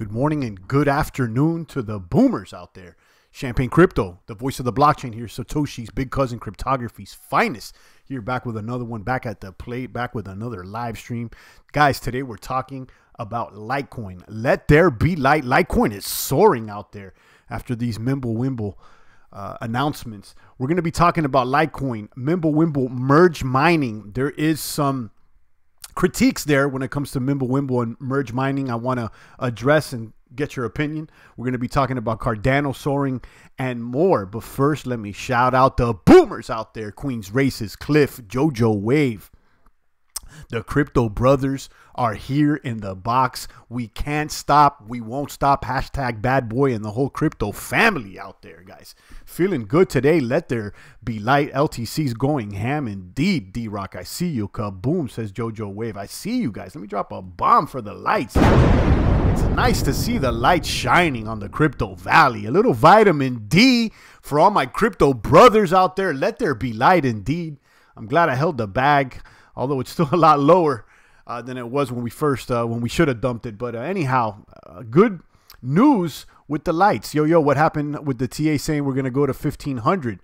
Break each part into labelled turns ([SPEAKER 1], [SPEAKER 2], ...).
[SPEAKER 1] Good morning and good afternoon to the boomers out there. Champagne Crypto, the voice of the blockchain here. Satoshi's big cousin, cryptography's finest. Here back with another one, back at the plate, back with another live stream. Guys, today we're talking about Litecoin. Let there be light. Litecoin is soaring out there after these Mimblewimble announcements. We're going to be talking about Litecoin, Mimblewimble merge mining. There is some critiques there when it comes to Mimblewimble and merge mining I want to address and get your opinion. We're going to be talking about Cardano, Soaring, and more. But first, let me shout out the boomers out there. Queen's Races, Cliff, Jojo Wave. The crypto brothers are here in the box. We can't stop. We won't stop. Hashtag bad boy and the whole crypto family out there, guys. Feeling good today. Let there be light. LTC's going ham indeed. D-Rock, I see you. Kaboom, says Jojo Wave. I see you guys. Let me drop a bomb for the lights. It's nice to see the light shining on the crypto valley. A little vitamin D for all my crypto brothers out there. Let there be light indeed. I'm glad I held the bag, although it's still a lot lower than it was when we first, when we should have dumped it. But anyhow, good news with the lights. Yo, what happened with the TA saying we're going to go to 1,500?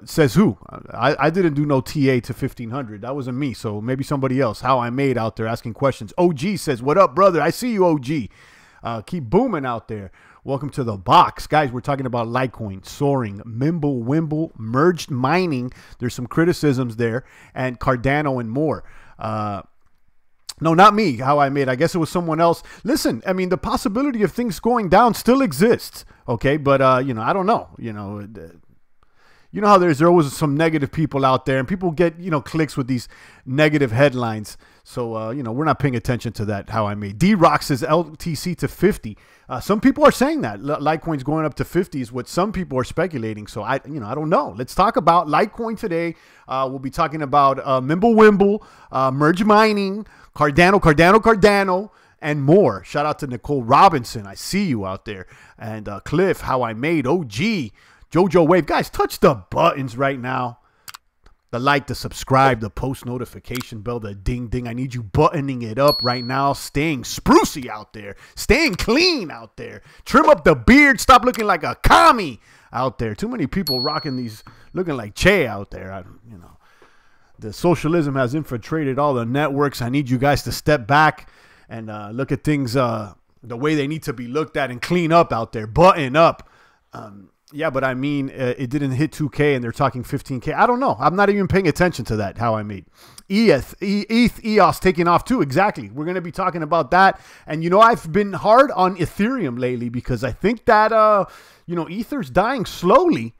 [SPEAKER 1] Says who? I didn't do no TA to 1,500. That wasn't me. So maybe somebody else. How I made out there asking questions. OG says, what up, brother? I see you, OG. Keep booming out there. Welcome to the box. Guys, we're talking about Litecoin, Soaring, Mimblewimble, merged mining. There's some criticisms there. And Cardano and more. No, not me, how I made. I guess it was someone else. Listen, I mean, the possibility of things going down still exists. Okay, but, you know, I don't know. You know how there's always some negative people out there. And people get, you know, clicks with these negative headlines. So, you know, we're not paying attention to that, how I made. D-Rock says LTC to 50. Some people are saying that Litecoin's going up to 50 is what some people are speculating. So I don't know. Let's talk about Litecoin today. We'll be talking about Mimblewimble, merge mining, Cardano, and more. Shout out to Nicole Robinson. I see you out there. And Cliff, how I made, OG, Jojo Wave. Guys, touch the buttons right now. The like, the subscribe, the post notification bell, the ding ding. I need you buttoning it up right now. Staying sprucey out there. Staying clean out there. Trim up the beard. Stop looking like a commie out there. Too many people rocking these, looking like Che out there. You know, the socialism has infiltrated all the networks. I need you guys to step back and look at things the way they need to be looked at and clean up out there. Button up. Yeah, but I mean, it didn't hit 2K and they're talking 15K. I don't know. I'm not even paying attention to that, how I made. EOS taking off too. Exactly. We're going to be talking about that. And, you know, I've been hard on Ethereum lately because I think that, you know, Ether's dying slowly,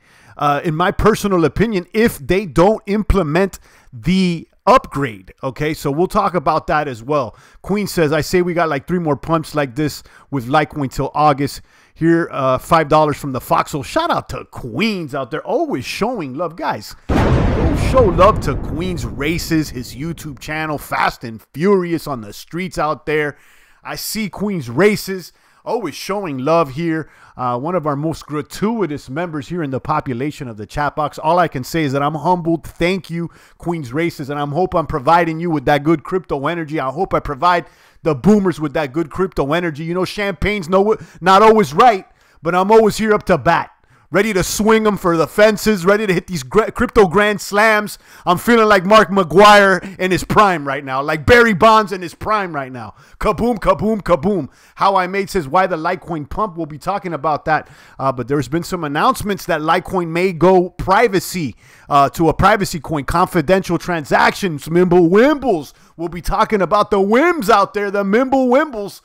[SPEAKER 1] in my personal opinion, if they don't implement the upgrade. Okay, so we'll talk about that as well. Queen says, I say we got like 3 more pumps like this with Litecoin till August. Here, $5 from the Foxhole. Shout out to Queens out there. Always showing love. Guys, go show love to Queen's Races, his YouTube channel, Fast and Furious on the streets out there. I see Queen's Races. Always showing love here. One of our most gratuitous members here in the population of the chat box. All I can say is that I'm humbled. Thank you, Queen's Races. And I hope I'm providing you with that good crypto energy. I hope I provide the boomers with that good crypto energy. You know, Champagne's not always right, but I'm always here up to bat. Ready to swing them for the fences, ready to hit these crypto grand slams. I'm feeling like Mark McGuire in his prime right now, like Barry Bonds in his prime right now. Kaboom, kaboom, kaboom. How I Made says, why the Litecoin pump? We'll be talking about that. But there's been some announcements that Litecoin may go privacy to a privacy coin, confidential transactions, Mimblewimbles. We'll be talking about the whims out there, the Mimblewimbles.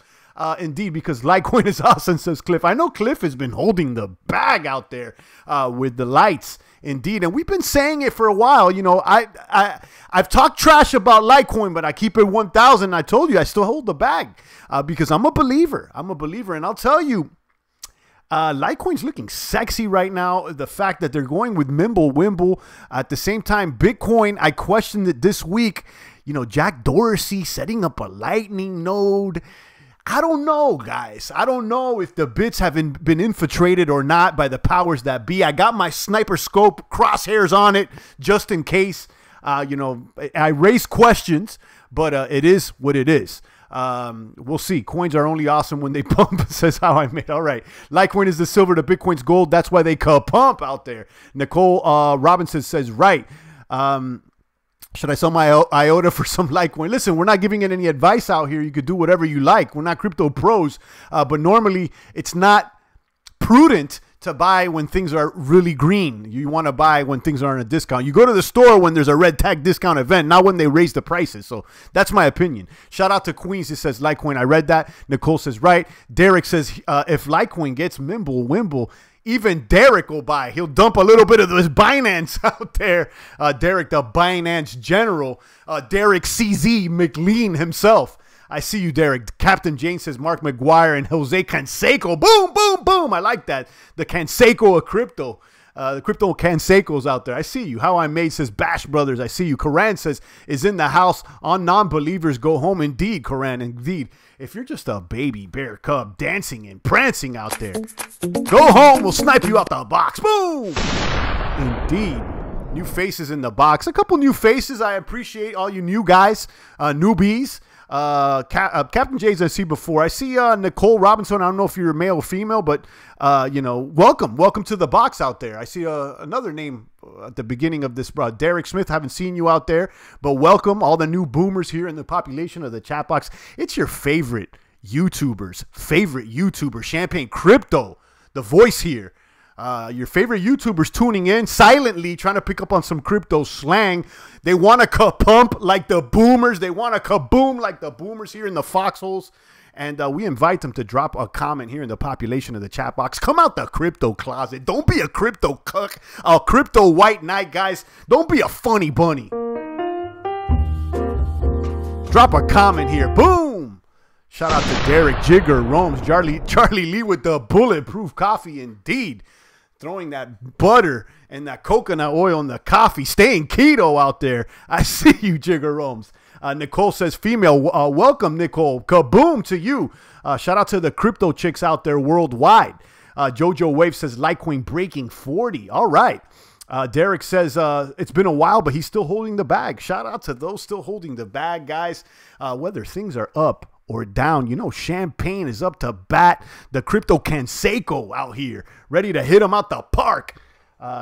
[SPEAKER 1] Indeed, because Litecoin is awesome, says Cliff. I know Cliff has been holding the bag out there with the lights. Indeed, and we've been saying it for a while. You know, I've talked trash about Litecoin, but I keep it 1,000. I told you I still hold the bag because I'm a believer. I'm a believer, and I'll tell you, Litecoin's looking sexy right now. The fact that they're going with Mimblewimble at the same time, Bitcoin. I questioned it this week. You know, Jack Dorsey setting up a Lightning node. I don't know, guys. I don't know if the bits have been infiltrated or not by the powers that be. I got my sniper scope crosshairs on it just in case. You know, I raise questions, but it is what it is. We'll see. Coins are only awesome when they pump, says How I Made. All right. Litecoin is the silver to Bitcoin's gold. That's why they pump out there. Nicole Robinson says, right. Should I sell my IOTA for some Litecoin? Listen, we're not giving it any advice out here. You could do whatever you like. We're not crypto pros. But normally it's not prudent to buy when things are really green. You want to buy when things are on a discount. You go to the store when there's a red tag discount event, not when they raise the prices. So that's my opinion. Shout out to Queens. It says Litecoin. I read that. Nicole says right. Derek says if Litecoin gets Mimblewimble, even Derek will buy. He'll dump a little bit of this Binance out there. Derek, the Binance general. Derek CZ McLean himself. I see you, Derek. Captain Jane says Mark McGuire and Jose Canseco. Boom, boom, boom. I like that. The Canseco of crypto. The crypto Canseco's out there. I see you. How I Made says Bash Brothers. I see you. Karan says is in the house. On non-believers go home. Indeed, Karan. Indeed. If you're just a baby bear cub dancing and prancing out there, go home. We'll snipe you out the box. Boom. Indeed. New faces in the box. A couple new faces. I appreciate all you new guys, newbies. Captain J's I see before. I see Nicole Robinson. I don't know if you're male or female, but you know, welcome to the box out there. I see another name at the beginning of this, Derek Smith. Haven't seen you out there, but welcome all the new boomers here in the population of the chat box. It's your favorite YouTuber, Champagne Crypto, the voice here. Your favorite YouTubers tuning in silently, trying to pick up on some crypto slang. They want to ka-pump like the boomers. They want to kaboom like the boomers here in the foxholes. And we invite them to drop a comment here in the population of the chat box. Come out the crypto closet. Don't be a crypto cuck, a crypto white knight, guys. Don't be a funny bunny. Drop a comment here. Boom. Shout out to Derek Jigger Romes, Charlie Lee with the bulletproof coffee. Indeed. Throwing that butter and that coconut oil in the coffee. Staying keto out there. I see you, Jigger Romes. Nicole says female. Welcome, Nicole. Kaboom to you. Shout out to the crypto chicks out there worldwide. Jojo Wave says Litecoin breaking 40. All right. Derek says it's been a while, but he's still holding the bag. Shout out to those still holding the bag, guys. Whether things are up or down, you know, Champagne is up to bat. The crypto Canseco out here, ready to hit him out the park.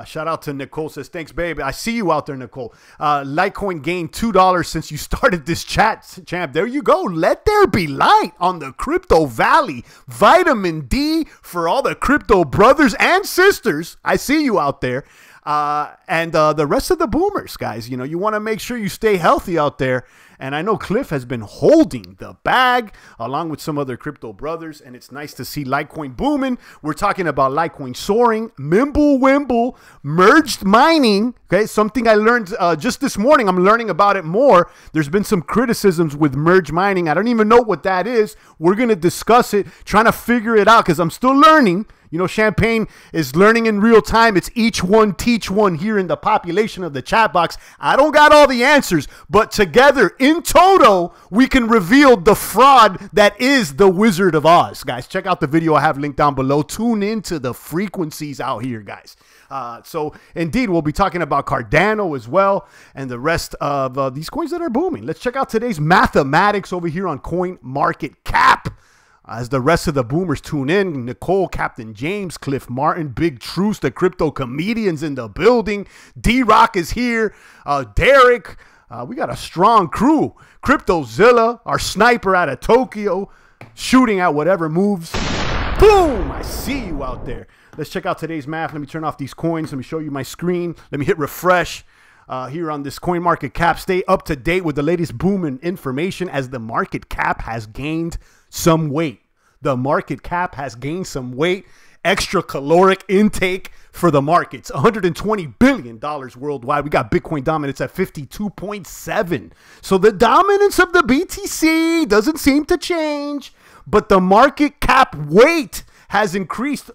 [SPEAKER 1] Shout out to Nicole says, thanks, babe. I see you out there, Nicole. Litecoin gained $2 since you started this chat, champ. There you go. Let there be light on the crypto valley. Vitamin D for all the crypto brothers and sisters. I see you out there. And the rest of the boomers, guys, you know, you want to make sure you stay healthy out there. And I know Cliff has been holding the bag along with some other crypto brothers, and it's nice to see Litecoin booming. We're talking about Litecoin soaring, Mimblewimble, merged mining. Okay, something I learned just this morning. I'm learning about it more. There's been some criticisms with merge mining. I don't even know what that is. We're going to discuss it, trying to figure it out because I'm still learning. You know, Champagne is learning in real time. It's each one teach one here in the population of the chat box. I don't got all the answers, but together, in total, we can reveal the fraud that is the Wizard of Oz. Guys, check out the video I have linked down below. Tune into the frequencies out here, guys. So, indeed, we'll be talking about Cardano as well and the rest of these coins that are booming. Let's check out today's mathematics over here on CoinMarketCap. As the rest of the boomers tune in, Nicole, Captain James, Cliff Martin, Big Truce, the crypto comedians in the building. D-Rock is here. Derek. We got a strong crew. CryptoZilla, our sniper out of Tokyo, shooting at whatever moves. Boom! I see you out there. Let's check out today's math. Let me turn off these coins. Let me show you my screen. Let me hit refresh. Here on this CoinMarketCap. Stay up to date with the latest booming information as the market cap has gained some weight. The market cap has gained some weight. Extra caloric intake for the markets. $120 billion worldwide. We got Bitcoin dominance at 52.7. So the dominance of the BTC doesn't seem to change, but the market cap weight has increased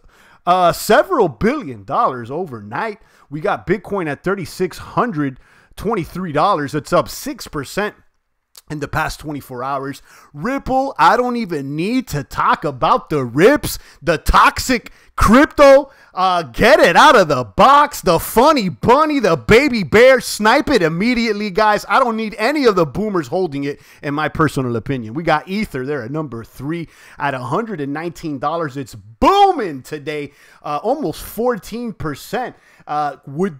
[SPEAKER 1] several $billion overnight. We got Bitcoin at $3,623. It's up 6% in the past 24 hours. Ripple, I don't even need to talk about the rips. The toxic Crypto, get it out of the box. The funny bunny, the baby bear, snipe it immediately, guys. I don't need any of the boomers holding it, in my personal opinion. We got Ether there at number 3 at $119. It's booming today, almost 14%.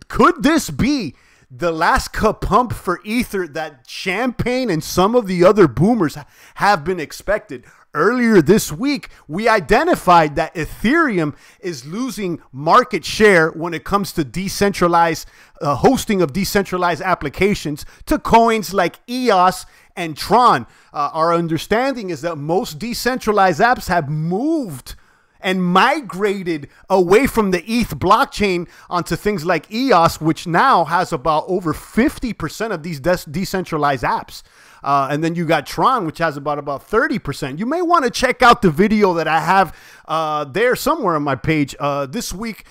[SPEAKER 1] Could this be the last kapump for Ether that Champagne and some of the other boomers have been expected? Earlier this week, we identified that Ethereum is losing market share when it comes to decentralized hosting of decentralized applications to coins like EOS and Tron. Our understanding is that most decentralized apps have moved and migrated away from the ETH blockchain onto things like EOS, which now has about over 50% of these decentralized apps. And then you got Tron, which has about 30%. You may want to check out the video that I have there somewhere on my page. This week,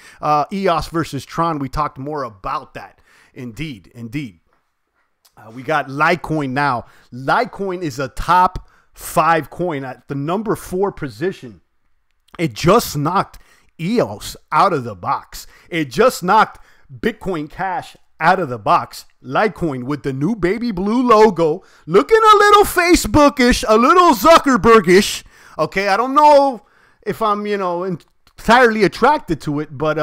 [SPEAKER 1] EOS versus Tron, we talked more about that. Indeed. We got Litecoin now. Litecoin is a top 5 coin at the number 4 position. It just knocked EOS out of the box. It just knocked Bitcoin Cash out of the box. Litecoin with the new baby blue logo, looking a little Facebookish, a little Zuckerbergish. Okay, I don't know if I'm, entirely attracted to it, but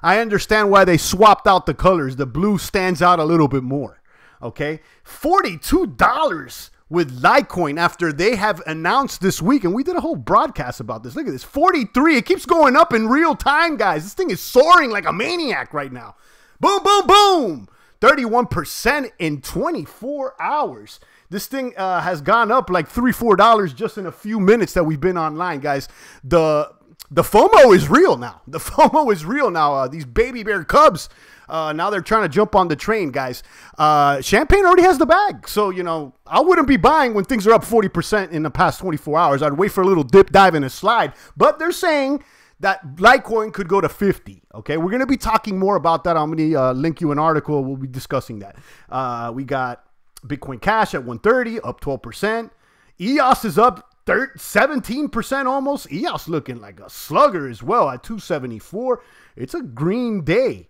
[SPEAKER 1] I understand why they swapped out the colors. The blue stands out a little bit more. Okay, $42 with Litecoin after they have announced this week, and we did a whole broadcast about this. Look at this, 43. It keeps going up in real time, guys. This thing is soaring like a maniac right now. Boom, boom, boom. 31% in 24 hours. This thing has gone up like $3, $4 just in a few minutes that we've been online, guys. The FOMO is real now. The FOMO is real now. These baby bear cubs, now they're trying to jump on the train, guys. Champagne already has the bag. So, I wouldn't be buying when things are up 40% in the past 24 hours. I'd wait for a little dip, dive, and a slide. But they're saying that Litecoin could go to 50. Okay, we're going to be talking more about that. I'm going to link you an article. We'll be discussing that. We got Bitcoin Cash at 130, up 12%. EOS is up 17% almost. EOS looking like a slugger as well at 274. It's a green day.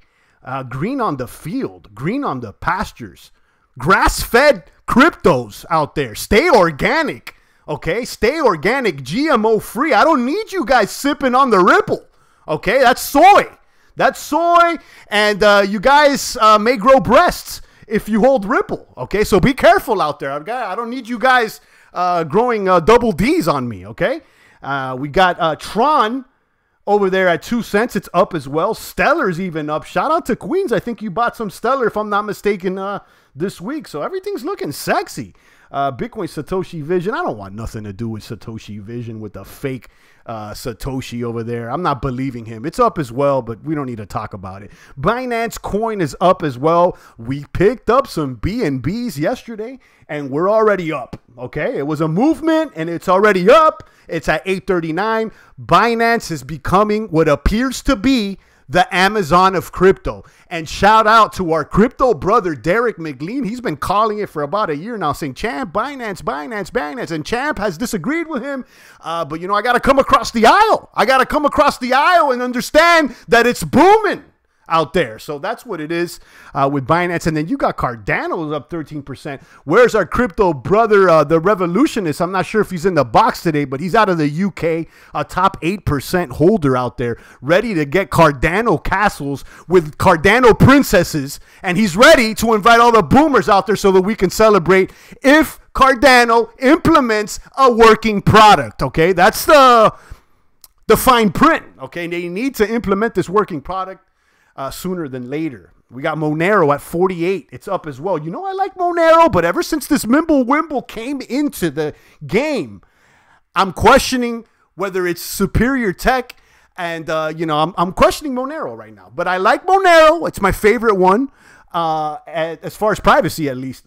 [SPEAKER 1] Green on the field. Green on the pastures. Grass-fed cryptos out there. Stay organic. Okay, stay organic, GMO free. I don't need you guys sipping on the Ripple. Okay, that's soy. That's soy, and you guys may grow breasts if you hold Ripple. Okay, so be careful out there. I don't need you guys growing double D's on me. Okay, we got Tron over there at 2 cents. It's up as well. Stellar's even up. Shout out to Queens. I think you bought some Stellar, if I'm not mistaken, this week. So everything's looking sexy. Bitcoin Satoshi Vision. I don't want nothing to do with Satoshi Vision, with the fake Satoshi over there. I'm not believing him. It's up as well, but we don't need to talk about it. Binance Coin is up as well. We picked up some BNBs yesterday, and we're already up. Okay, it was a movement, and it's already up. It's at 839. Binance is becoming what appears to be the Amazon of crypto. And shout out to our crypto brother, Derek McLean. He's been calling it for about a year now, saying, Champ, Binance, Binance, Binance. And Champ has disagreed with him. But, I got to come across the aisle. I got to come across the aisle and understand that it's booming out there. So that's what it is with Binance. And then you got Cardano up 13%. Where's our crypto brother, the revolutionist? I'm not sure if he's in the box today, but he's out of the UK, a top 8% holder out there, ready to get Cardano castles with Cardano princesses. And he's ready to invite all the boomers out there so that we can celebrate if Cardano implements a working product. Okay, that's the fine print. Okay, they need to implement this working product sooner than later. We got Monero at 48. It's up as well. I like Monero, but ever since this Mimblewimble came into the game, I'm questioning whether it's superior tech. And, I'm questioning Monero right now. But I like Monero. It's my favorite one, as far as privacy, at least.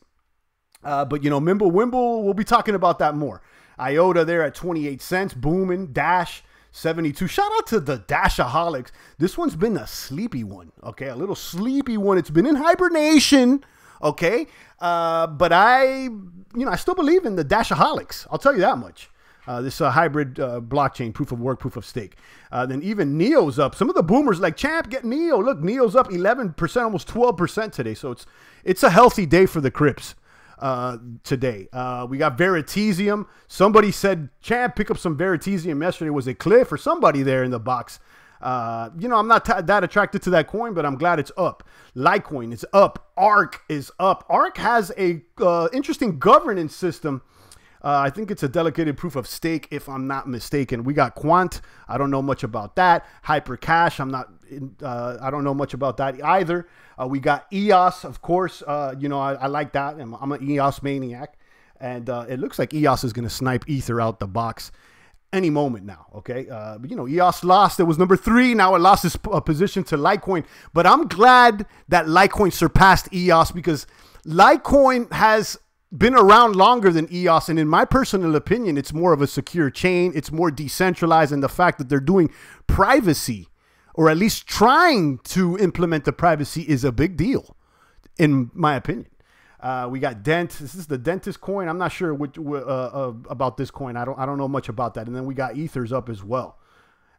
[SPEAKER 1] But, Mimblewimble, we'll be talking about that more. IOTA there at 28 cents. Booming. Dash 72. Shout out to the Dashaholics. This one's been a sleepy one. Okay, a little sleepy one. It's been in hibernation. Okay, but I still believe in the Dashaholics. I'll tell you that much. This hybrid blockchain, proof of work, proof of stake. Then even NEO's up. Some of the boomers like, champ, get NEO. Look, NEO's up 11%, almost 12% today. So it's a healthy day for the crypts today. We got Veritasium. Somebody said, champ, pick up some Veritasium yesterday. Was it Cliff or somebody there in the box? You know, I'm not that attracted to that coin, but I'm glad it's up. Litecoin is up. ARK is up. ARK has a interesting governance system. I think it's a delegated proof of stake, if I'm not mistaken. We got Quant. I don't know much about that. Hypercash. I don't know much about that either. We got EOS, of course. You know, I like that. I'm an EOS maniac. And it looks like EOS is going to snipe Ether out the box any moment now, okay? But, you know, EOS lost. It was number 3. Now it lost its position to Litecoin. But I'm glad that Litecoin surpassed EOS because Litecoin has been around longer than EOS, and in my personal opinion, it's more of a secure chain. It's more decentralized, and the fact that they're doing privacy, or at least trying to implement the privacy, is a big deal, in my opinion. We got Dent. This is the Dentist coin. I'm not sure about this coin. I don't know much about that. And then we got Ethers up as well.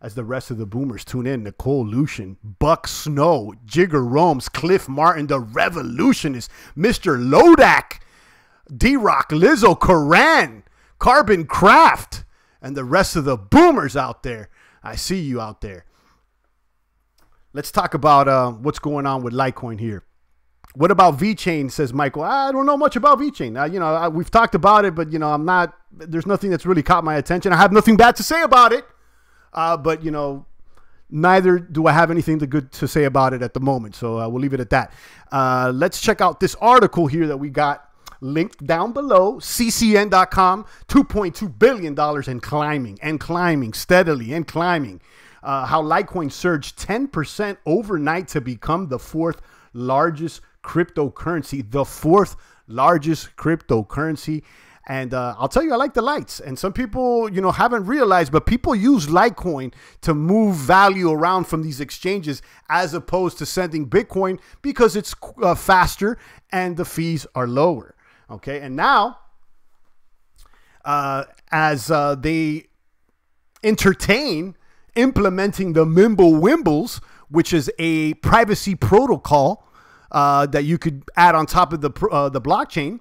[SPEAKER 1] As the rest of the boomers tune in, Nicole Lucian, Buck Snow, Jigger Romes, Cliff Martin, the Revolutionist, Mr. Lodak, D-Rock, Lizzo, Koran, Carbon Craft, and the rest of the boomers out there. I see you out there. Let's talk about what's going on with Litecoin here. What about VeChain, says Michael. I don't know much about VeChain. You know, we've talked about it, but, you know, there's nothing that's really caught my attention. I have nothing bad to say about it. But, you know, neither do I have anything good to say about it at the moment. So we'll leave it at that. Let's check out this article here that we got linked down below, ccn.com, $2.2 billion and climbing steadily and climbing. How Litecoin surged 10% overnight to become the 4th largest cryptocurrency, the 4th largest cryptocurrency. And I'll tell you, I like the lights. And some people, you know, haven't realized, but people use Litecoin to move value around from these exchanges as opposed to sending Bitcoin because it's faster and the fees are lower. Okay, and now, as they entertain implementing the Mimblewimbles, which is a privacy protocol that you could add on top of the blockchain,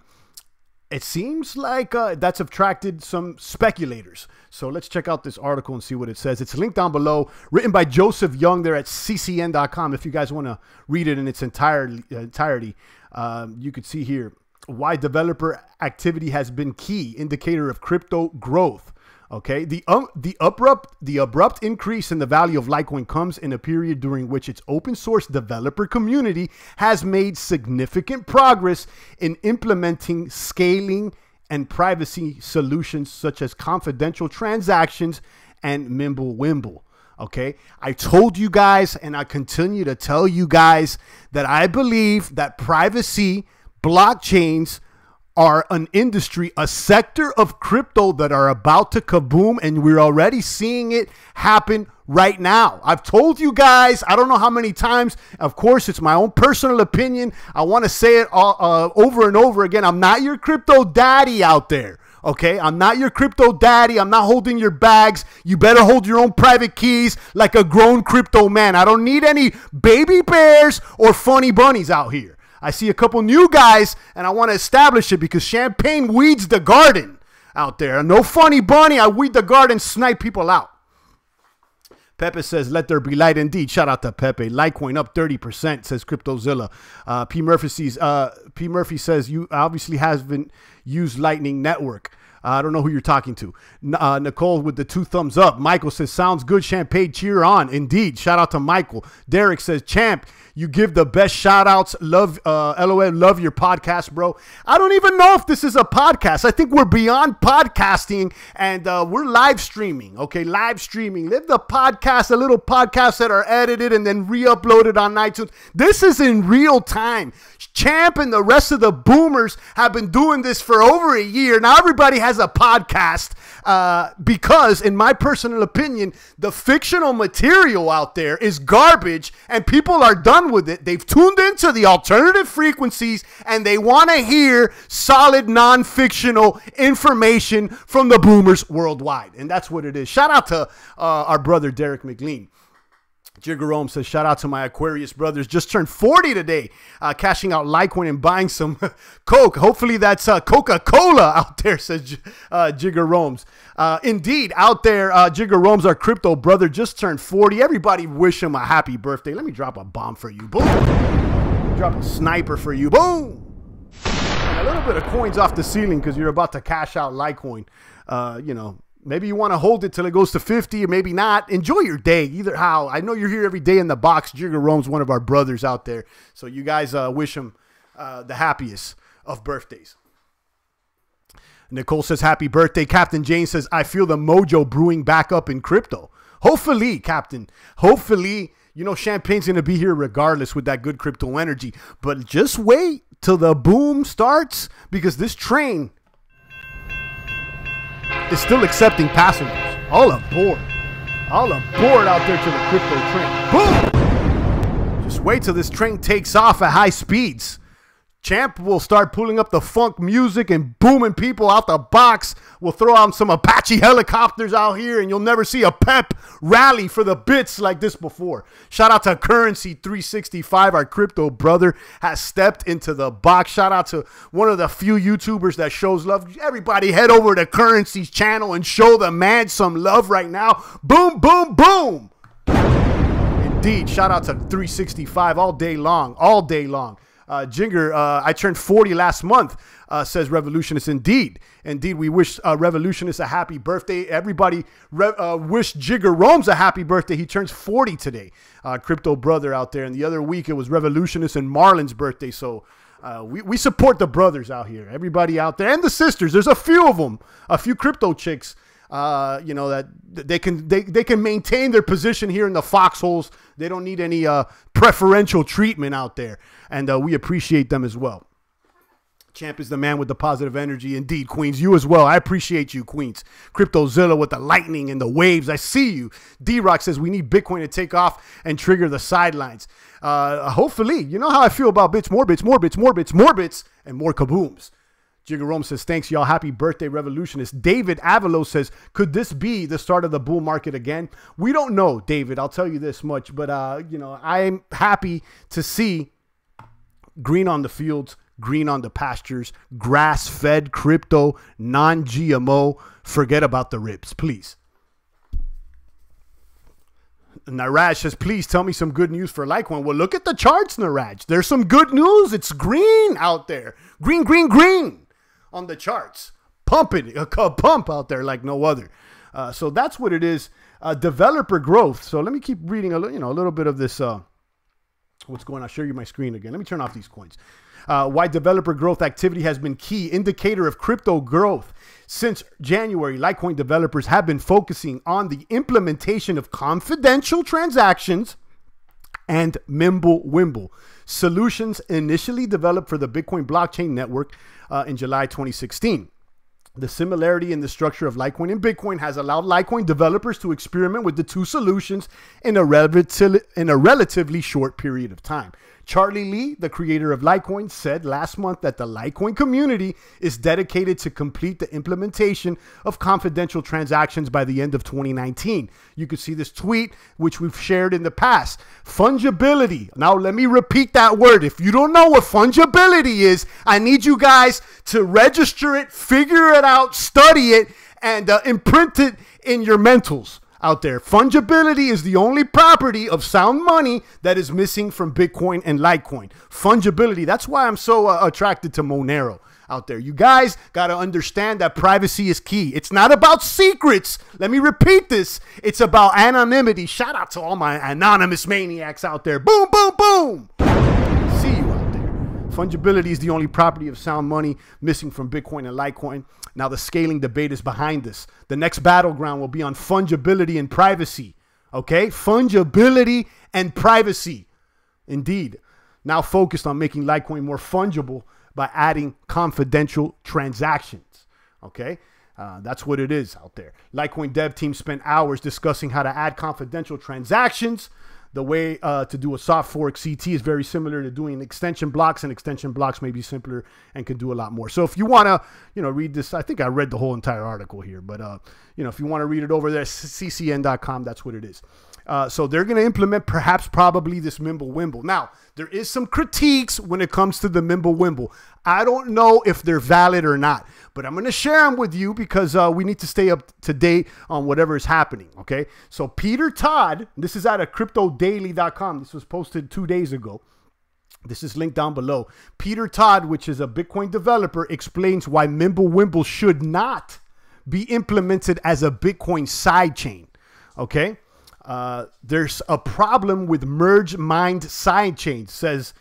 [SPEAKER 1] it seems like that's attracted some speculators. So let's check out this article and see what it says. It's linked down below, written by Joseph Young there at ccn.com. If you guys want to read it in its entirety, you could see here why developer activity has been key indicator of crypto growth. Okay, the abrupt increase in the value of Litecoin comes in a period during which its open source developer community has made significant progress in implementing scaling and privacy solutions such as confidential transactions and Mimblewimble. Okay, I told you guys, and I continue to tell you guys, that I believe that privacy blockchains are an industry, a sector of crypto that are about to kaboom, and we're already seeing it happen right now. I've told you guys, I don't know how many times. Of course, it's my own personal opinion. I want to say it all, over and over again. I'm not your crypto daddy out there. Okay, I'm not your crypto daddy. I'm not holding your bags. You better hold your own private keys like a grown crypto man. I don't need any baby bears or funny bunnies out here. I see a couple new guys, and I want to establish it because champagne weeds the garden out there. No funny bunny. I weed the garden, snipe people out. Pepe says, let there be light indeed. Shout out to Pepe. Litecoin up 30%, says CryptoZilla. P. Murphy says, you obviously haven't used Lightning Network. I don't know who you're talking to. Nicole with the 2 thumbs up. Michael says, sounds good, champagne. Cheer on. Indeed. Shout out to Michael. Derek says, champ, you give the best shout outs. Love, LOL, love your podcast, bro. I don't even know if this is a podcast. I think we're beyond podcasting, and we're live streaming. Okay, live streaming. Live the podcast, the little podcasts that are edited and then re-uploaded on iTunes. This is in real time. Champ and the rest of the boomers have been doing this for over a year. Now everybody has has a podcast because, in my personal opinion, the fictional material out there is garbage and people are done with it. They've tuned into the alternative frequencies and they want to hear solid, non-fictional information from the boomers worldwide. And that's what it is. Shout out to our brother, Derek McLean. Jiggerome says, shout out to my Aquarius brothers. Just turned 40 today, cashing out Litecoin and buying some Coke. Hopefully that's Coca-Cola out there, says Jiggeromes. Indeed, out there, Jiggeromes, our crypto brother, just turned 40. Everybody wish him a happy birthday. Let me drop a bomb for you. Boom. Drop a sniper for you. Boom. And a little bit of coins off the ceiling because you're about to cash out Litecoin. You know, maybe you want to hold it till it goes to 50 or maybe not. Enjoy your day. Either how. I know you're here every day in the box. Jiggerome's one of our brothers out there. So you guys wish him the happiest of birthdays. Nicole says, happy birthday. Captain Jane says, I feel the mojo brewing back up in crypto. Hopefully, Captain. Hopefully, you know, Champagne's going to be here regardless with that good crypto energy. But just wait till the boom starts because this train is still accepting passengers. All aboard. All aboard out there to the crypto train. Boom! Just wait till this train takes off at high speeds. Champ will start pulling up the funk music and booming people out the box. We'll throw out some Apache helicopters out here and you'll never see a pep rally for the bits like this before. Shout out to Currency 365, our crypto brother has stepped into the box. Shout out to one of the few YouTubers that shows love. Everybody head over to Currency's channel and show the man some love right now. Boom, boom, boom. Indeed, shout out to 365 all day long, all day long. Jinger, I turned 40 last month, says Revolutionist. Indeed. Indeed, we wish Revolutionist a happy birthday. Everybody wish Jiggeromes a happy birthday. He turns 40 today. Crypto brother out there. And the other week, it was Revolutionist and Marlon's birthday. So we support the brothers out here. Everybody out there. And the sisters. There's a few of them. A few crypto chicks. You know, that they can maintain their position here in the foxholes. They don't need any preferential treatment out there. And we appreciate them as well. Champ is the man with the positive energy. Indeed, Queens. You as well. I appreciate you, Queens. CryptoZilla with the lightning and the waves. I see you. D-Rock says we need Bitcoin to take off and trigger the sidelines. Hopefully. You know how I feel about bits. More bits, more bits, more bits, more bits, and more kabooms. Jiggerome says, thanks, y'all. Happy birthday, Revolutionist. David Avalo says, could this be the start of the bull market again? We don't know, David. I'll tell you this much. But, you know, I'm happy to see green on the fields, green on the pastures, grass-fed crypto, non-GMO. Forget about the ribs, please. Naraj says, please tell me some good news for Litecoin. Well, look at the charts, Naraj. There's some good news. It's green out there. Green, green, green on the charts. Pumping, a pump out there like no other. So that's what it is. Developer growth. So let me keep reading a little bit of this. What's going on? I'll show you my screen again. Let me turn off these coins. Why developer growth activity has been key indicator of crypto growth. Since January, Litecoin developers have been focusing on the implementation of confidential transactions and Mimblewimble solutions initially developed for the Bitcoin blockchain network in July 2016. The similarity in the structure of Litecoin and Bitcoin has allowed Litecoin developers to experiment with the two solutions in a relatively short period of time. Charlie Lee, the creator of Litecoin, said last month that the Litecoin community is dedicated to complete the implementation of confidential transactions by the end of 2019. You can see this tweet, which we've shared in the past. Fungibility. Now, let me repeat that word. If you don't know what fungibility is, I need you guys to register it, figure it out, study it, and imprint it in your mentals out there. Fungibility is the only property of sound money that is missing from Bitcoin and Litecoin. Fungibility. That's why I'm so attracted to Monero out there. You guys got to understand that privacy is key. It's not about secrets. Let me repeat this. It's about anonymity. Shout out to all my anonymous maniacs out there. Boom, boom, boom. See you out there. Fungibility is the only property of sound money missing from Bitcoin and Litecoin. Now the scaling debate is behind us. The next battleground will be on fungibility and privacy. Okay? Fungibility and privacy. Indeed. Now focused on making Litecoin more fungible by adding confidential transactions. Okay? That's what it is out there. Litecoin dev team spent hours discussing how to add confidential transactions. The way to do a soft fork CT is very similar to doing extension blocks, and extension blocks may be simpler and can do a lot more. So if you want to, read this, I think I read the whole entire article here, but, if you want to read it over there, ccn.com, that's what it is. So they're going to implement probably this Mimblewimble. Now, there is some critiques when it comes to the Mimblewimble. I don't know if they're valid or not, but I'm going to share them with you because we need to stay up to date on whatever is happening, okay? So Peter Todd, this is out of cryptodaily.com. This was posted 2 days ago. This is linked down below. Peter Todd, which is a Bitcoin developer, explains why Mimblewimble should not be implemented as a Bitcoin sidechain, okay? There's a problem with merge mined sidechains, says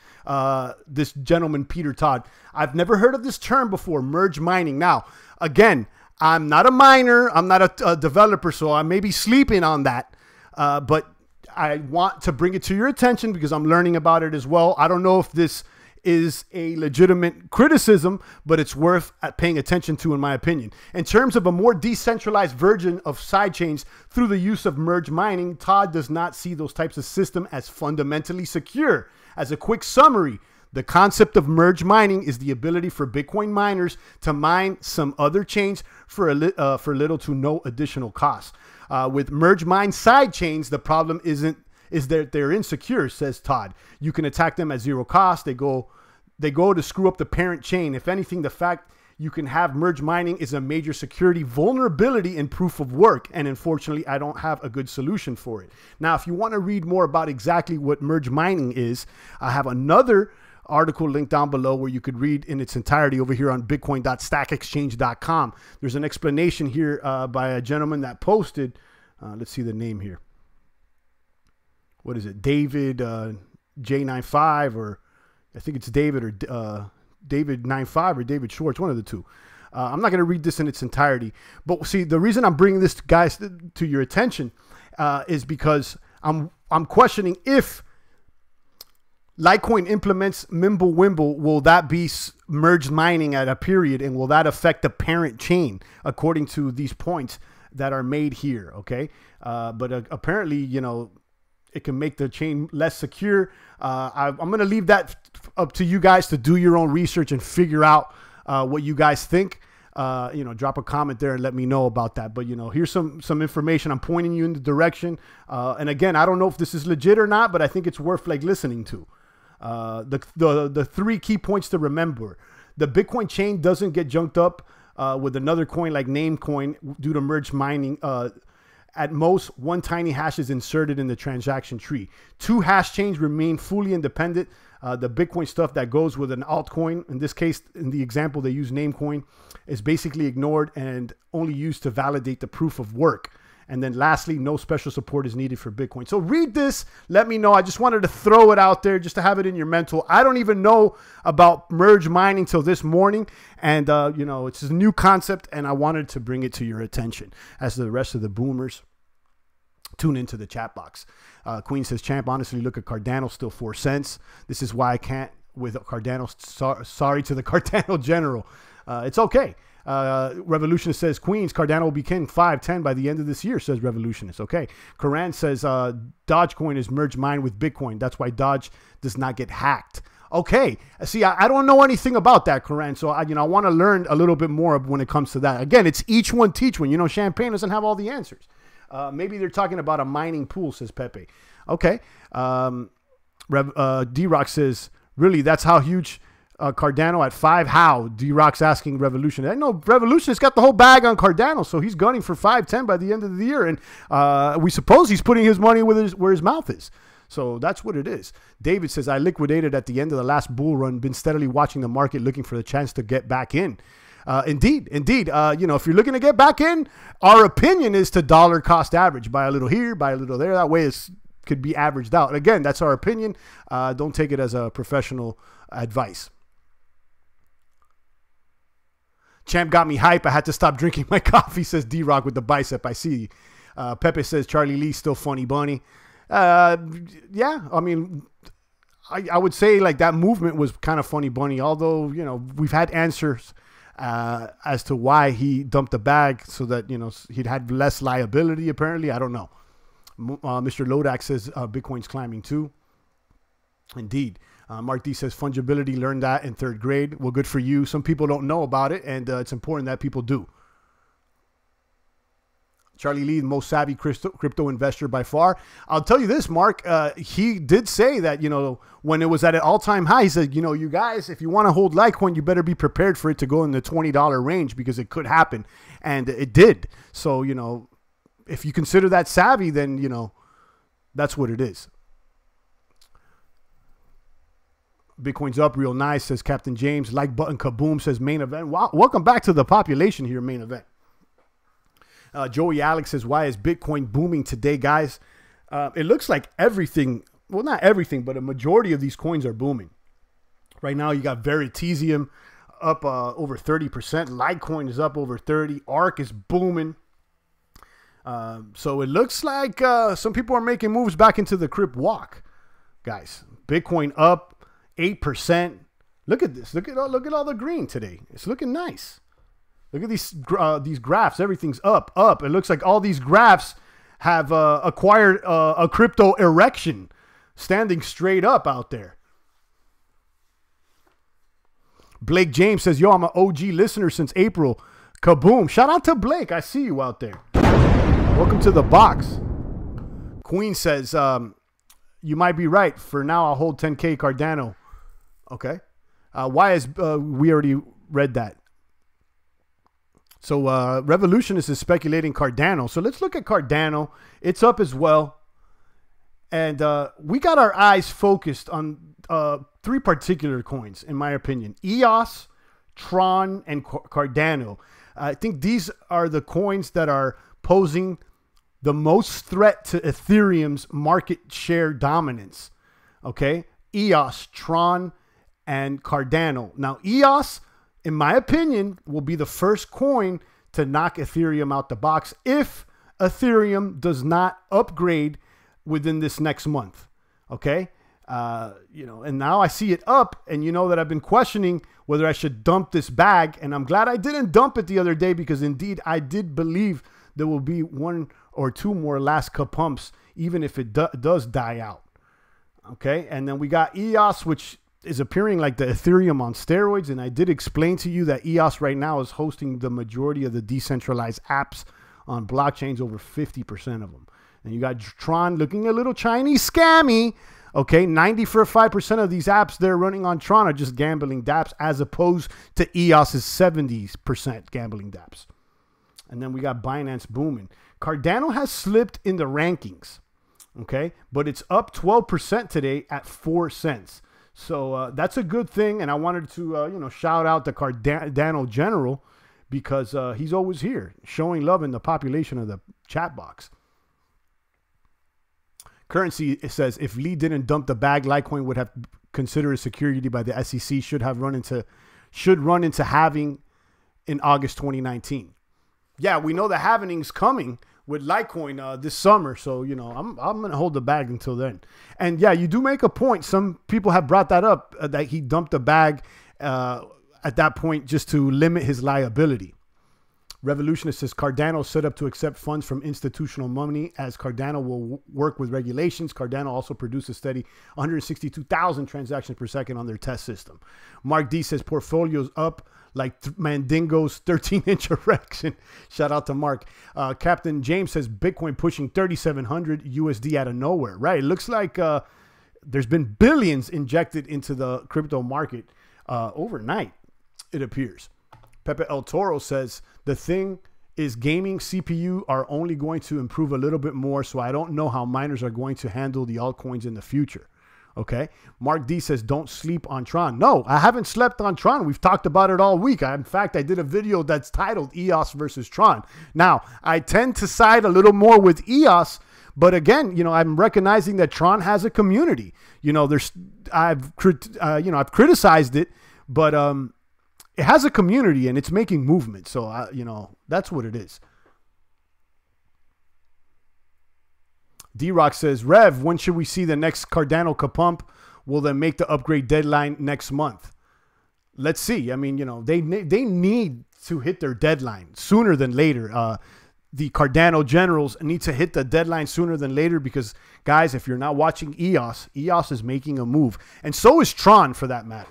[SPEAKER 1] this gentleman, Peter Todd. I've never heard of this term before, merge mining. Now, again, I'm not a miner. I'm not a developer, so I may be sleeping on that. But I want to bring it to your attention because I'm learning about it as well. I don't know if this is a legitimate criticism, but it's worth paying attention to, in my opinion. In terms of a more decentralized version of sidechains through the use of merge mining, Todd does not see those types of systems as fundamentally secure. As a quick summary, the concept of merge mining is the ability for Bitcoin miners to mine some other chains for little to no additional cost. With merge mine sidechains, the problem is that they're insecure, says Todd. You can attack them at zero cost. They go to screw up the parent chain. If anything, the fact you can have merge mining is a major security vulnerability in proof of work. And unfortunately, I don't have a good solution for it. Now, if you want to read more about exactly what merge mining is, I have another article linked down below where you could read in its entirety over here on bitcoin.stackexchange.com. There's an explanation here by a gentleman that posted, let's see the name here. What is it? David J95, or I think it's David or David 95 or David Schwartz, one of the two. I'm not going to read this in its entirety, but see, the reason I'm bringing this, guys, to your attention is because I'm questioning if Litecoin implements Mimblewimble, will that be merged mining at a period, and will that affect the parent chain according to these points that are made here? Okay, but apparently, it can make the chain less secure. I'm going to leave that up to you guys to do your own research and figure out what you guys think. Drop a comment there and let me know about that. But, here's some information. I'm pointing you in the direction. And again, I don't know if this is legit or not, but I think it's worth listening to. The three key points to remember: the Bitcoin chain doesn't get junked up with another coin like Namecoin due to merge mining. At most, one tiny hash is inserted in the transaction tree. 2 hash chains remain fully independent. The Bitcoin stuff that goes with an altcoin, in this case, in the example they use Namecoin, is basically ignored and only used to validate the proof of work. And then lastly, no special support is needed for Bitcoin. So read this. Let me know. I just wanted to throw it out there just to have it in your mental. I don't even know about merge mining till this morning. And, it's a new concept, and I wanted to bring it to your attention as the rest of the boomers tune into the chat box. Queen says, Champ, honestly, look at Cardano, still 4 cents. This is why I can't with Cardano. Sorry to the Cardano general. It's okay. Revolutionist says, Queens, Cardano will be king 5-10 by the end of this year, says Revolutionist. Okay. Koran says, Dogecoin is merged mine with Bitcoin. That's why Doge does not get hacked. Okay. See, I don't know anything about that, Koran. So I want to learn a little bit more when it comes to that. Again, it's each one teach one. Champagne doesn't have all the answers. Maybe they're talking about a mining pool, says Pepe. Okay. D-Rock says, really, that's how huge Cardano at 5? How? D-Rock's asking Revolution. I know Revolution's got the whole bag on Cardano, so he's gunning for 5-10 by the end of the year. And we suppose he's putting his money where his mouth is. So that's what it is. David says, I liquidated at the end of the last bull run, been steadily watching the market, looking for the chance to get back in. Indeed. If you're looking to get back in, our opinion is to dollar cost average. Buy a little here, buy a little there. That way it could be averaged out. Again, that's our opinion. Don't take it as a professional advice. Champ got me hype. I had to stop drinking my coffee, says D-Rock with the bicep. I see. Pepe says, Charlie Lee still funny bunny. Yeah, I mean, I would say like that movement was kind of funny bunny. Although, we've had answers as to why he dumped the bag so that, you know, he'd had less liability, apparently. I don't know. Mr. Lodak says Bitcoin's climbing too. Indeed. Mark D says fungibility, learned that in 3rd grade. Well, good for you. Some people don't know about it, and it's important that people do. Charlie Lee, the most savvy crypto investor by far. I'll tell you this, Mark, he did say that, you know, when it was at an all-time high, he said, you know, you guys, if you want to hold Litecoin, you better be prepared for it to go in the $20 range because it could happen. And it did. So, you know, if you consider that savvy, then, you know, that's what it is. Bitcoin's up real nice, says Captain James. Like button kaboom, says main event. Wow, welcome back to the population here, main event. Joey Alex says, why is Bitcoin booming today, guys? It looks like everything, well, not everything, but a majority of these coins are booming. Right now, you got Veritasium up over 30%. Litecoin is up over 30%. ARK is booming. So it looks like some people are making moves back into the crib walk, guys. Bitcoin up 8%. Look at this. Look at all the green today. It's looking nice. Look at these graphs. Everything's up. It looks like all these graphs have acquired a crypto erection, standing straight up out there. Blake James says, yo, I'm an OG listener since April. Kaboom. Shout out to Blake. I see you out there. Welcome to the box. Queen says, you might be right. For now, I'll hold 10K Cardano. Okay. Why is we already read that? So Revolutionist is speculating Cardano. So let's look at Cardano. It's up as well. And we got our eyes focused on 3 particular coins, in my opinion. EOS, Tron, and Cardano. I think these are the coins that are posing the most threat to Ethereum's market share dominance. Okay? EOS, Tron, and Cardano. Now, EOS, in my opinion, will be the first coin to knock Ethereum out the box if Ethereum does not upgrade within this next month. Okay. You know, and now I see it up, and you know that I've been questioning whether I should dump this bag, and I'm glad I didn't dump it the other day, because indeed I did believe there will be 1 or 2 more last cup pumps, even if it does die out. Okay. And then we got EOS, which is appearing like the Ethereum on steroids. And I did explain to you that EOS right now is hosting the majority of the decentralized apps on blockchains, over 50% of them. And you got Tron looking a little Chinese scammy. Okay, 95% of these apps they're running on Tron are just gambling dApps, as opposed to EOS's 70% gambling dApps. And then we got Binance booming. Cardano has slipped in the rankings. Okay, but it's up 12% today at 4 cents. So that's a good thing, and I wanted to you know, shout out the Cardano General, because he's always here showing love in the population of the chat box. Currency, it says, if Lee didn't dump the bag, Litecoin would have considered a security by the SEC. Should run into halving in August 2019. Yeah, we know the halving's coming with Litecoin this summer. So, you know, I'm going to hold the bag until then. And yeah, you do make a point. Some people have brought that up, that he dumped the bag at that point just to limit his liability. Revolutionist says Cardano set up to accept funds from institutional money, as Cardano will work with regulations. Cardano also produces steady 162,000 transactions per second on their test system. Mark D says portfolios up like Mandingo's 13-inch erection. Shout out to Mark. Captain James says Bitcoin pushing 3,700 USD out of nowhere. Right. It looks like there's been billions injected into the crypto market overnight, it appears. Pepe El Toro says the thing is gaming CPU are only going to improve a little bit more, so I don't know how miners are going to handle the altcoins in the future. Okay. Mark D says don't sleep on Tron. No, I haven't slept on Tron. We've talked about it all week. In fact, I did a video that's titled EOS versus Tron. Now, I tend to side a little more with EOS, but again, you know, I'm recognizing that Tron has a community. You know, I've criticized it, but it has a community and it's making movement. So, you know, that's what it is. D-Rock says, Rev, when should we see the next Cardano kapump? Will they make the upgrade deadline next month? let's see. I mean, you know, they need to hit their deadline sooner than later. The Cardano generals need to hit the deadline sooner than later because, guys, if you're not watching EOS is making a move. And so is Tron, for that matter.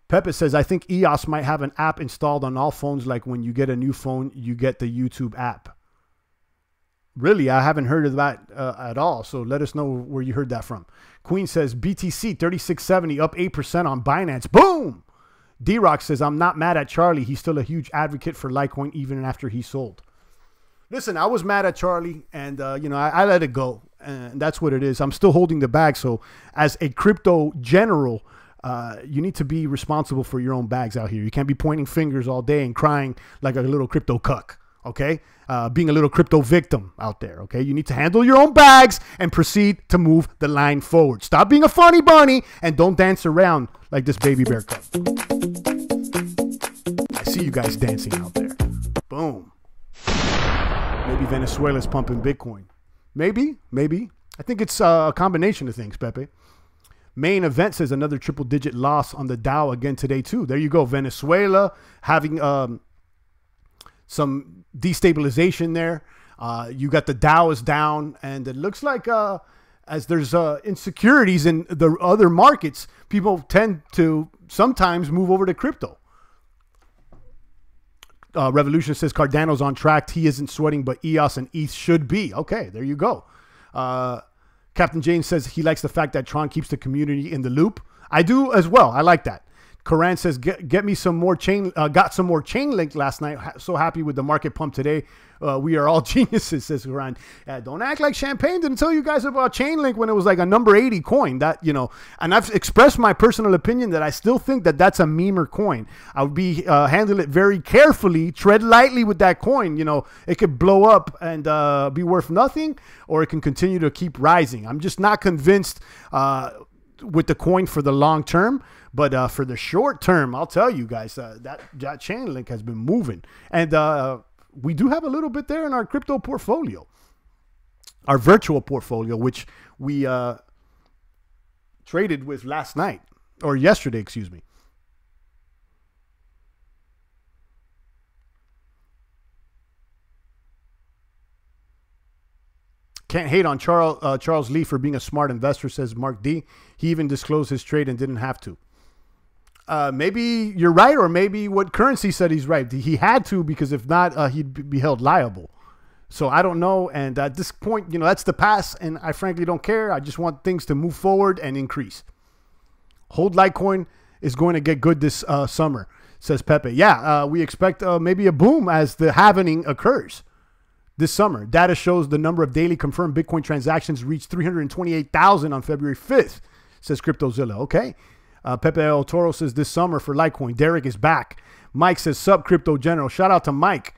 [SPEAKER 1] Pepe says, I think EOS might have an app installed on all phones, like when you get a new phone, you get the YouTube app. Really, I haven't heard of that at all, so let us know where you heard that from. Queen says, BTC 3670 up 8% on Binance. Boom! D-Rock says, I'm not mad at Charlie. He's still a huge advocate for Litecoin even after he sold. Listen, I was mad at Charlie, and you know, I let it go, and that's what it is. I'm still holding the bag, so as a crypto general, you need to be responsible for your own bags out here. You can't be pointing fingers all day and crying like a little crypto cuck, okay? Being a little crypto victim out there, okay? You need to handle your own bags and proceed to move the line forward. Stop being a funny bunny and don't dance around like this baby bear cub. I see you guys dancing out there. Boom. Maybe Venezuela's pumping Bitcoin. Maybe. I think it's a combination of things, Pepe. Main Event says another triple-digit loss on the Dow again today, too. There you go. Venezuela having some destabilization there. You got the Dow is down, and it looks like as there's insecurities in the other markets, people tend to sometimes move over to crypto. Revolution says Cardano's on track. He isn't sweating, but EOS and ETH should be. Okay, there you go. Captain James says he likes the fact that Tron keeps the community in the loop. I do as well. I like that. Karan says, get me some more chain, got some more chain link last night. So happy with the market pump today. We are all geniuses, says Karan. Don't act like Champagne didn't tell you guys about chain link when it was like a number 80 coin. That, you know, and I've expressed my personal opinion that I still think that that's a memer coin. I would be handle it very carefully, tread lightly with that coin. You know, it could blow up and be worth nothing, or it can continue to keep rising. I'm just not convinced with the coin for the long term. But for the short term, I'll tell you guys, that chain link has been moving. And we do have a little bit there in our crypto portfolio, our virtual portfolio, which we traded with last night, or yesterday, excuse me. Can't hate on Charles Lee for being a smart investor, says Mark D. He even disclosed his trade and didn't have to. Maybe you're right, or maybe what Currency said he's right. He had to, because if not, he'd be held liable. So I don't know. And at this point, you know, that's the past, and I frankly don't care. I just want things to move forward and increase. Hold Litecoin is going to get good this summer, says Pepe. Yeah, we expect maybe a boom as the halvening occurs this summer. Data shows the number of daily confirmed Bitcoin transactions reached 328,000 on February 5th, says CryptoZilla. Okay. Pepe El Toro says this summer for Litecoin. Derek is back. Mike says sub crypto general. Shout out to Mike.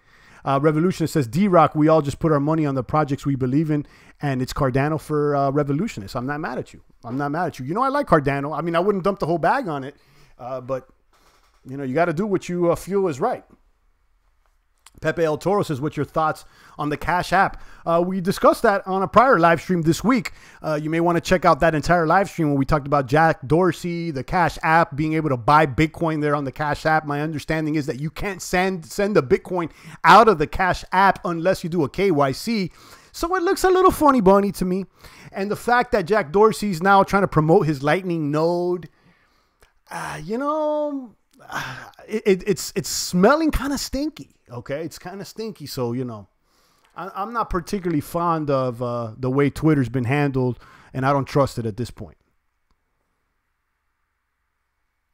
[SPEAKER 1] Revolutionist says D-Rock, we all just put our money on the projects we believe in, and it's Cardano for Revolutionists. I'm not mad at you. I'm not mad at you. You know, I like Cardano. I mean, I wouldn't dump the whole bag on it, but, you know, you got to do what you feel is right. Pepe El Toro says, what's your thoughts on the Cash App? We discussed that on a prior live stream this week. You may want to check out that entire live stream where we talked about Jack Dorsey, the Cash App, being able to buy Bitcoin there on the Cash App. My understanding is that you can't send the Bitcoin out of the Cash App unless you do a KYC. So it looks a little funny bunny to me. And the fact that Jack Dorsey's now trying to promote his Lightning node, you know, it's smelling kind of stinky. Okay, it's kind of stinky. So, you know, I'm not particularly fond of the way Twitter's been handled, and I don't trust it at this point.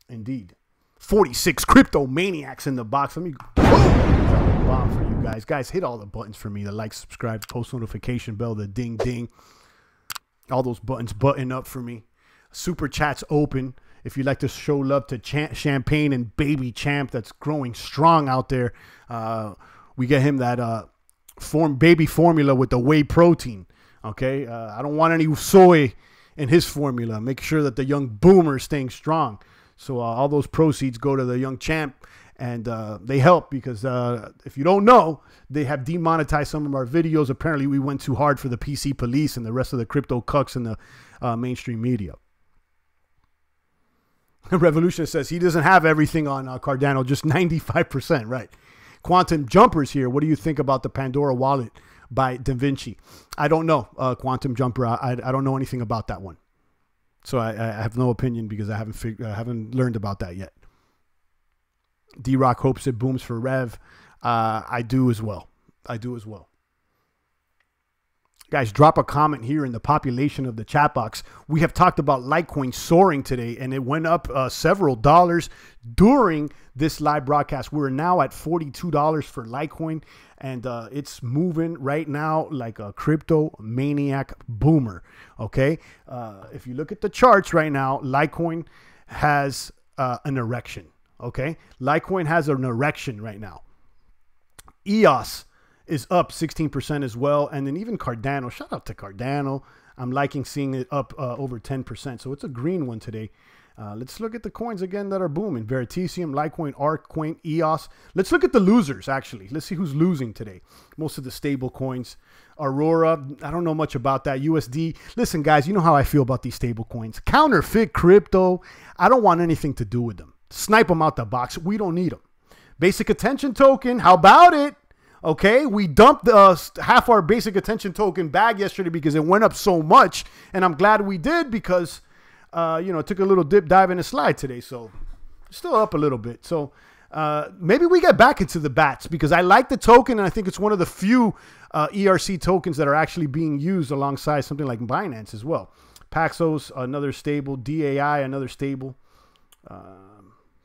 [SPEAKER 1] Indeed. 46 crypto maniacs in the box. Let me bomb for you guys. Guys, hit all the buttons for me. The like, subscribe, post notification bell, the ding ding. All those buttons button up for me. Super chat's open. If you'd like to show love to Champagne and Baby Champ that's growing strong out there, we get him that baby formula with the whey protein. Okay, I don't want any soy in his formula. Make sure that the young boomer is staying strong. So all those proceeds go to the young champ, and they help because if you don't know, they have demonetized some of our videos. Apparently, we went too hard for the PC police and the rest of the crypto cucks in the mainstream media. Revolution says he doesn't have everything on Cardano, just 95%. Right. Quantum Jumpers here. What do you think about the Pandora wallet by Da Vinci? I don't know, Quantum Jumper. I don't know anything about that one. So I have no opinion because I haven't learned about that yet. D-Rock hopes it booms for Rev. I do as well. I do as well. Guys, drop a comment here in the population of the chat box. We have talked about Litecoin soaring today, and it went up several dollars during this live broadcast. We're now at $42 for Litecoin, and it's moving right now like a crypto maniac boomer. Okay, if you look at the charts right now, Litecoin has an erection. Okay, Litecoin has an erection right now. EOS is up 16% as well. And then even Cardano, shout out to Cardano. I'm liking seeing it up over 10%. So it's a green one today. Let's look at the coins again that are booming. Veritasium, Litecoin, Artcoin, EOS. Let's look at the losers, actually. Let's see who's losing today. Most of the stable coins. Aurora, I don't know much about that. USD. Listen, guys, you know how I feel about these stable coins. Counterfeit crypto. I don't want anything to do with them. Snipe them out the box. We don't need them. Basic attention token. How about it? Okay, we dumped half our basic attention token bag yesterday because it went up so much, and I'm glad we did because, you know, it took a little dip, dive, and a slide today, so still up a little bit. So maybe we get back into the bats because I like the token, and I think it's one of the few ERC tokens that are actually being used alongside something like Binance as well. Paxos, another stable. DAI, another stable.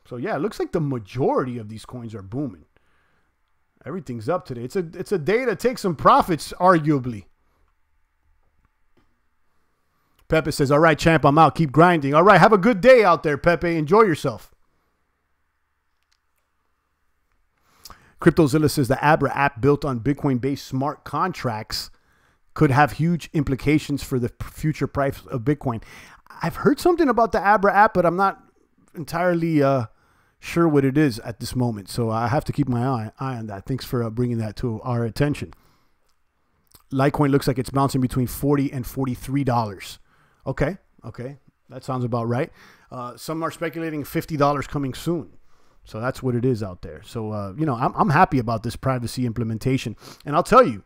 [SPEAKER 1] So yeah, it looks like the majority of these coins are booming. Everything's up today. It's a day to take some profits, arguably. Pepe says, all right, champ, I'm out. Keep grinding. All right, have a good day out there, Pepe. Enjoy yourself. CryptoZilla says the Abra app built on Bitcoin-based smart contracts could have huge implications for the future price of Bitcoin. I've heard something about the Abra app, but I'm not entirely sure what it is at this moment, so I have to keep my eye on that. Thanks for bringing that to our attention. Litecoin looks like it's bouncing between $40 and $43. Okay, that sounds about right. Some are speculating $50 coming soon, so that's what it is out there. So you know, I'm happy about this privacy implementation, and I'll tell you,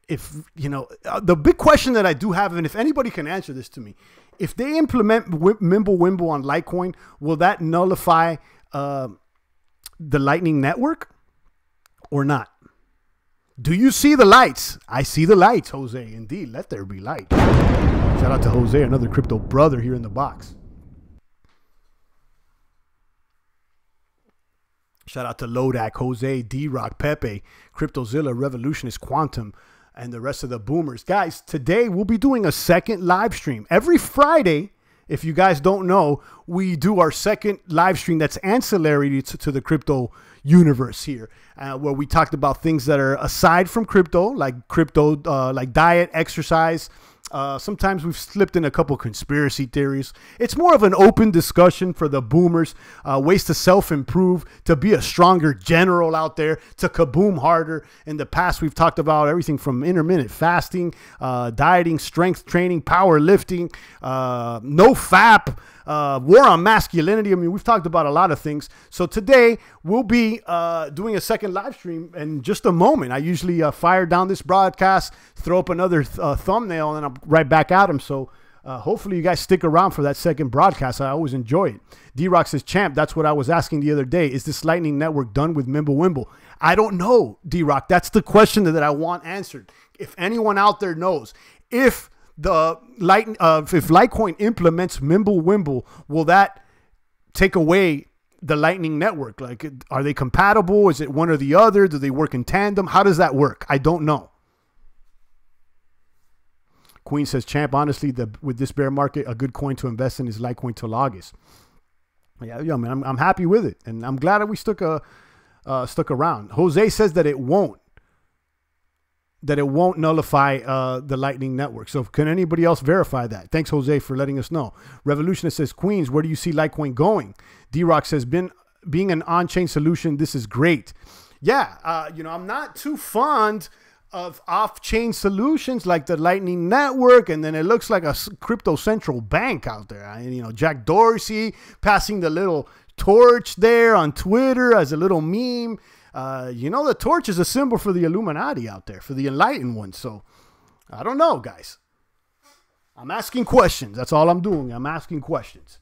[SPEAKER 1] if you know, the big question that I do have, and if anybody can answer this to me. If they implement Mimblewimble on Litecoin, will that nullify the Lightning Network or not? Do you see the lights? I see the lights, Jose. Indeed, let there be light. Shout out to Jose, another crypto brother here in the box. Shout out to Lodak, Jose, D-Rock, Pepe, CryptoZilla, Revolutionist, Quantum, and the rest of the boomers. Guys, today we'll be doing a second live stream. Every Friday, if you guys don't know, we do our second live stream that's ancillary to the crypto universe here, where we talked about things that are aside from crypto, like like diet, exercise. Sometimes we've slipped in a couple conspiracy theories. It's more of an open discussion for the boomers, ways to self-improve, to be a stronger general out there, to kaboom harder. In the past, we've talked about everything from intermittent fasting, dieting, strength training, powerlifting, no FAP, war on masculinity. I mean, we've talked about a lot of things. So today we'll be doing a second live stream in just a moment. I usually fire down this broadcast, throw up another thumbnail, and I'm right back at them. So hopefully you guys stick around for that second broadcast. I always enjoy it. D-Rock says, champ, that's what I was asking the other day. Is this Lightning Network done with Mimblewimble? I don't know, D-Rock. That's the question that I want answered. If anyone out there knows, if Litecoin implements Mimblewimble, will that take away the Lightning Network? Like, are they compatible? Is it one or the other? Do they work in tandem? How does that work? I don't know. Queen says, champ, honestly, with this bear market, a good coin to invest in is Litecoin till August. Yeah, man, I'm happy with it, and I'm glad that we stuck around. Jose says that it won't nullify the Lightning Network. So can anybody else verify that? Thanks, Jose, for letting us know. Revolutionist says, Queens, where do you see Litecoin going? D-Rock says, being an on-chain solution, this is great. Yeah, you know, I'm not too fond of off-chain solutions like the Lightning Network, and then it looks like a crypto central bank out there. You know, Jack Dorsey passing the little torch there on Twitter as a little meme. You know, the torch is a symbol for the Illuminati out there, for the enlightened ones. So I don't know, guys. I'm asking questions. That's all I'm doing. I'm asking questions.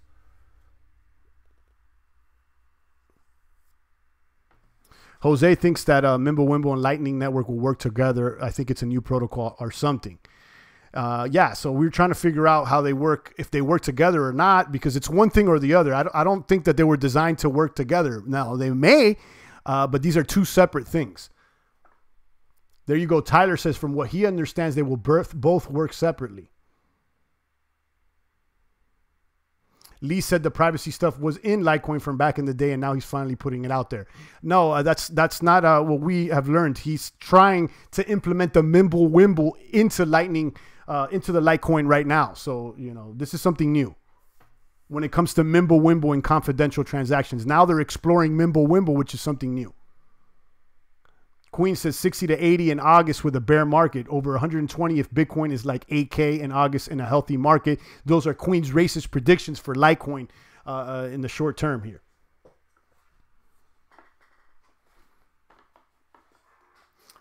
[SPEAKER 1] Jose thinks that Mimblewimble and Lightning Network will work together. I think it's a new protocol or something. Yeah, so we're trying to figure out how they work, if they work together or not, because it's one thing or the other. I don't think that they were designed to work together. Now, they may, but these are two separate things. There you go. Tyler says from what he understands, they will both work separately. Lee said the privacy stuff was in Litecoin from back in the day, and now he's finally putting it out there. No, that's not what we have learned. He's trying to implement the Mimblewimble into Lightning, into the Litecoin right now. So, you know, this is something new when it comes to Mimblewimble and confidential transactions. Now they're exploring Mimblewimble, which is something new. Queen says 60 to 80 in August with a bear market. Over 120 if Bitcoin is like 8K in August in a healthy market. Those are Queen's racist predictions for Litecoin in the short term here.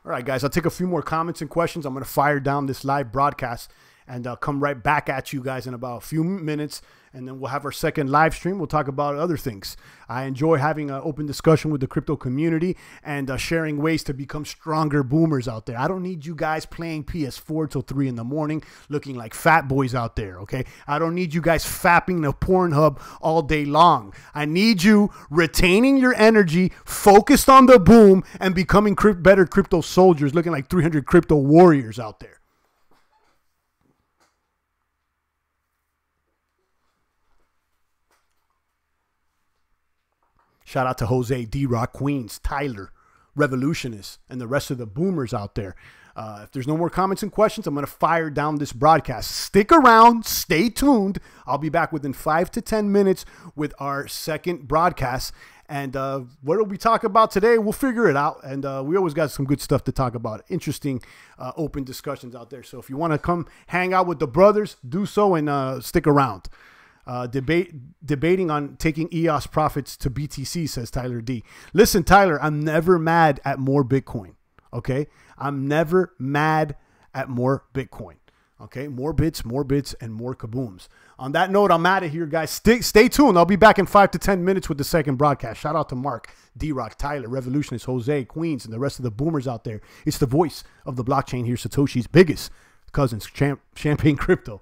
[SPEAKER 1] All right, guys, I'll take a few more comments and questions. I'm going to fire down this live broadcast and come right back at you guys in about a few minutes. And then we'll have our second live stream. We'll talk about other things. I enjoy having an open discussion with the crypto community and sharing ways to become stronger boomers out there. I don't need you guys playing PS4 till 3 in the morning looking like fat boys out there, okay? I don't need you guys fapping the Pornhub all day long. I need you retaining your energy, focused on the boom, and becoming better crypto soldiers looking like 300 crypto warriors out there. Shout out to Jose, D-Rock, Queens, Tyler, Revolutionist, and the rest of the boomers out there. If there's no more comments and questions, I'm going to fire down this broadcast. Stick around. Stay tuned. I'll be back within 5 to 10 minutes with our second broadcast. And what will we talk about today? We'll figure it out. And we always got some good stuff to talk about. Interesting, open discussions out there. So if you want to come hang out with the brothers, do so and stick around. Debating on taking EOS profits to BTC, says Tyler D. Listen, Tyler, I'm never mad at more Bitcoin. Okay, I'm never mad at more Bitcoin. Okay, more bits, and more kabooms. On that note, I'm out of here, guys. Stay tuned. I'll be back in 5 to 10 minutes with the second broadcast. Shout out to Mark, D-Rock, Tyler, Revolutionist, Jose, Queens, and the rest of the boomers out there. It's the voice of the blockchain here, Satoshi's biggest cousins, Champagne Crypto.